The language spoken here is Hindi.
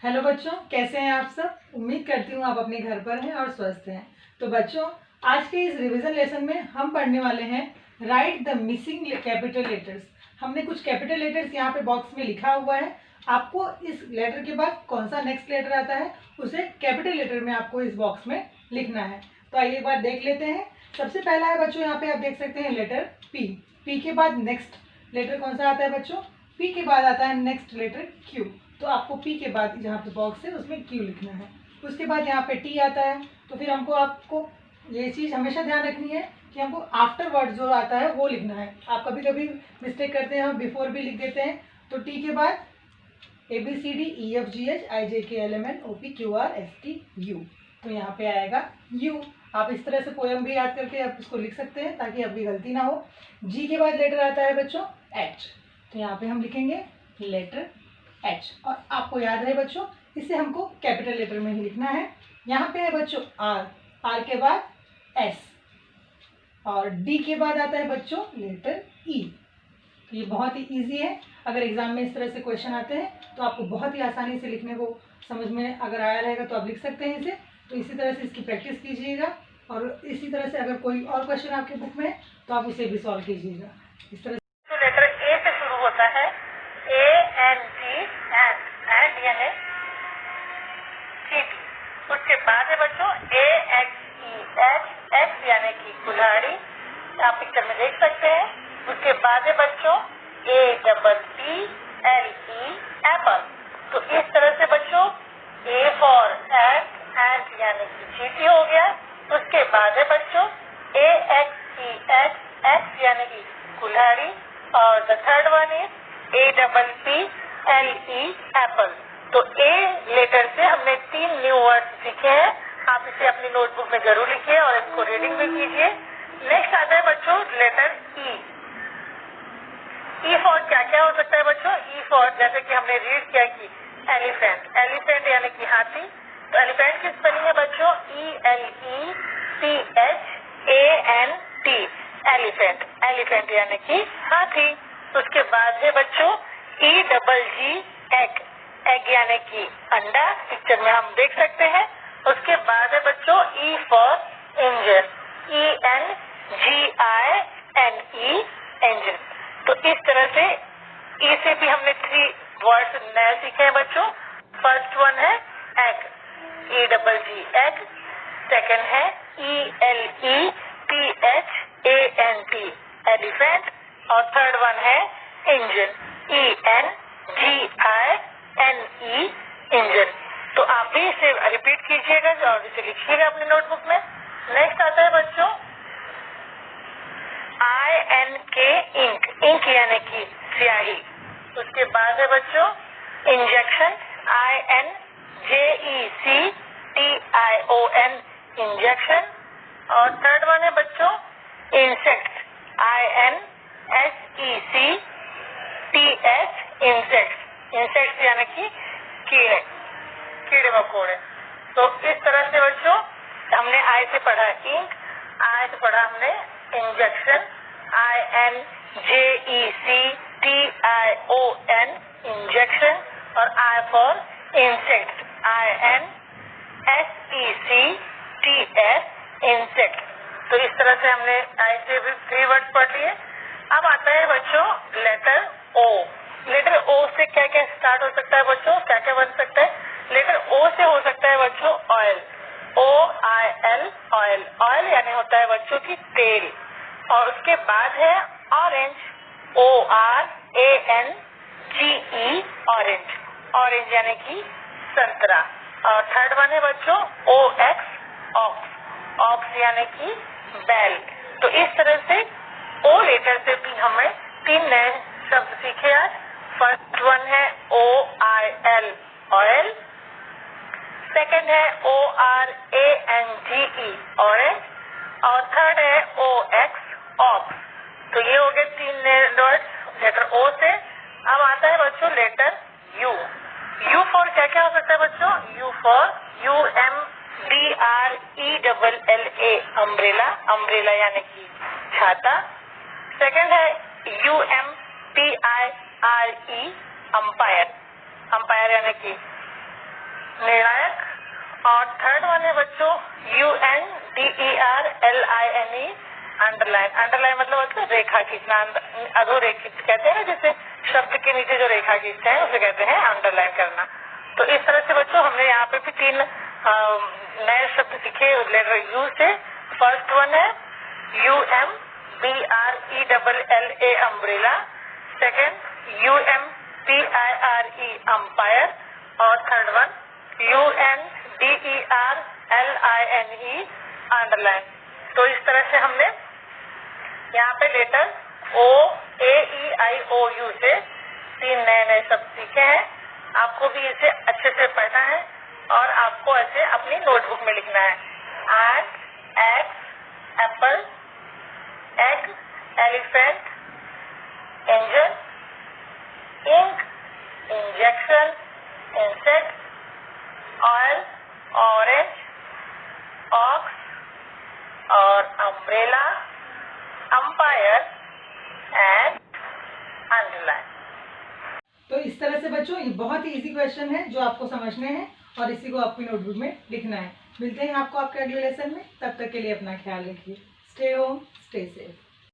हेलो बच्चों, कैसे हैं आप सब। उम्मीद करती हूँ आप अपने घर पर हैं और स्वस्थ हैं। तो बच्चों, आज के इस रिवीजन लेसन में हम पढ़ने वाले हैं right the missing capital letters. हमने कुछ कैपिटल लेटर्स यहाँ पे बॉक्स में लिखा हुआ है। आपको इस लेटर के बाद कौन सा नेक्स्ट लेटर आता है उसे कैपिटल लेटर में आपको इस बॉक्स में लिखना है। तो आइए एक बार देख लेते हैं। सबसे पहला है बच्चों, यहाँ पे आप देख सकते हैं लेटर पी। पी के बाद नेक्स्ट लेटर कौन सा आता है बच्चों? पी के बाद आता है नेक्स्ट लेटर क्यू। तो आपको पी के बाद जहाँ पे बॉक्स है उसमें क्यू लिखना है। उसके बाद यहाँ पे टी आता है। तो फिर आपको ये चीज़ हमेशा ध्यान रखनी है कि हमको आफ्टर वर्ड जो आता है वो लिखना है। आप कभी कभी मिस्टेक करते हैं, हम बिफोर भी लिख देते हैं। तो टी के बाद ABCDEFGH IJKLMN OPQRSTU। तो यहाँ पे आएगा यू। आप इस तरह से पोयम भी याद करके आप इसको लिख सकते हैं ताकि अभी गलती ना हो। जी के बाद लेटर आता है बच्चों एच। तो यहाँ पे हम लिखेंगे लेटर एच। और आपको याद है बच्चों, इसे हमको कैपिटल लेटर में ही लिखना है। यहाँ पे है बच्चों आर। आर के बाद एस और डी के बाद आता है बच्चों लेटर ई। तो ये बहुत ही इजी है। अगर एग्जाम में इस तरह से क्वेश्चन आते हैं तो आपको बहुत ही आसानी से लिखने को समझ में अगर आया रहेगा तो आप लिख सकते हैं इसे। तो इसी तरह से इसकी प्रैक्टिस कीजिएगा और इसी तरह से अगर कोई और क्वेश्चन आपके बुक में है तो आप उसे भी सॉल्व कीजिएगा इस तरह। तो लेटर ए से शुरू होता है, ANG एंड यानी चींटी। उसके बाद है बच्चों AXEH यानी कि कुल्हाड़ी, आप पिक्चर में देख सकते हैं। उसके बाद है बच्चों APPLE एप्पल। तो इस तरह से बच्चों A फॉर एंट यानी कि चींटी हो गया। उसके बाद है बच्चों AXEH यानी कि कुल्हाड़ी और the third one is APPLE Apple. तो ए लेटर से हमने 3 न्यू वर्ड सीखे हैं। आप इसे अपनी नोटबुक में जरूर लिखिए और इसको रीडिंग भी कीजिए। नेक्स्ट आता है बच्चों लेटर ई। ई फॉर क्या क्या हो सकता है बच्चों? ई फॉर जैसे कि हमने रीड किया कि एलिफेंट। एलिफेंट यानी कि हाथी। तो एलिफेंट की स्पेलिंग है बच्चों ELEPHANT एलिफेंट। एलिफेंट यानी कि हाथी। उसके बाद है बच्चों EGG एग यानी कि अंडा, पिक्चर में हम देख सकते हैं। उसके बाद है बच्चों E for engine, ENGINE engine. तो इस तरह से ई से भी हमने 3 वर्ड्स नए सीखे हैं बच्चों। फर्स्ट वन है एग, EGG एग। सेकंड है ELEPHANT एलिफेंट। और थर्ड वन है इंजन, ENGINE इंजन। तो आप भी इसे रिपीट कीजिएगा और इसे लिखिएगा अपनी नोटबुक में। नेक्स्ट आता है बच्चों INK इंक यानी कि स्याही। उसके बाद है बच्चों इंजेक्शन, INJECTION इंजेक्शन। और थर्ड वन है बच्चों इंसेक्ट, INSECTS इंसेक्ट। इंसेक्ट यानी कि कीड़े, कीड़े मकोड़े। तो इस तरह से बच्चों हमने आई से पढ़ा इंक, आई से पढ़ा हमने इंजेक्शन, INJECTION इंजेक्शन। और I for insect, INSECTS insect. तो इस तरह से हमने आई से भी 3 वर्ड पढ़ लिए। अब आता है बच्चों लेटर ओ। लेटर ओ से क्या क्या स्टार्ट हो सकता है बच्चों, क्या क्या बन सकता है? लेटर ओ से हो सकता है बच्चों ऑयल, OIL ऑयल। ऑयल यानी होता है बच्चों की तेल। और उसके बाद है ऑरेंज, ORANGE ऑरेंज, ऑरेंज यानी कि संतरा। और थर्ड वन है बच्चों OX ऑक्स, ऑक्स यानी कि बैल। तो इस तरह से ओ लेटर से भी हमें 3 नए शब्द सीखे आज। फर्स्ट वन है OIL ऑयल, सेकंड है ORANGE ऑरेंज और थर्ड है OX ऑक्स। तो ये हो गए 3 नए वर्ड्स लेटर ओ से। अब आता है बच्चों लेटर यू। यू फॉर क्या क्या हो सकता है बच्चों? You for UMBRELLA umbrella, umbrella यानी कि छाता। सेकंड है UMPIRE अंपायर, अंपायर यानी कि निर्णायक। और थर्ड वन है बच्चों UNDERLINE, अंडरलाइन। अंडरलाइन मतलब रेखा खींचना, अधोरेखित कहते हैं ना, जैसे शब्द के नीचे जो रेखा खींचते हैं उसे कहते हैं अंडरलाइन करना। तो इस तरह से बच्चों हमने यहाँ पे भी 3 नए शब्द सीखे लेटर यू से। फर्स्ट वन है UMBRELLA, umbrella. Second UMPIRE, umpire. और थर्ड वन UNDERLINE, अंडरलाइन। तो इस तरह से हमने यहाँ पे लेटर OAEIOU से 3 नए शब्द सीखे हैं। आपको भी इसे अच्छे से पढ़ना है और आपको ऐसे अपनी नोटबुक में लिखना है। Ant, axe, apple, egg, elephant, engine, ink, injection, insect, oil, orange, ox और अम्ब्रेला, अंपायर एंड अंडरलाइन। तो इस तरह से बच्चों ये बहुत ही इजी क्वेश्चन है जो आपको समझने हैं और इसी को आपकी नोटबुक में लिखना है। मिलते हैं आपको आपके अगले लेसन में, तब तक के लिए अपना ख्याल रखिए। Stay home, stay safe.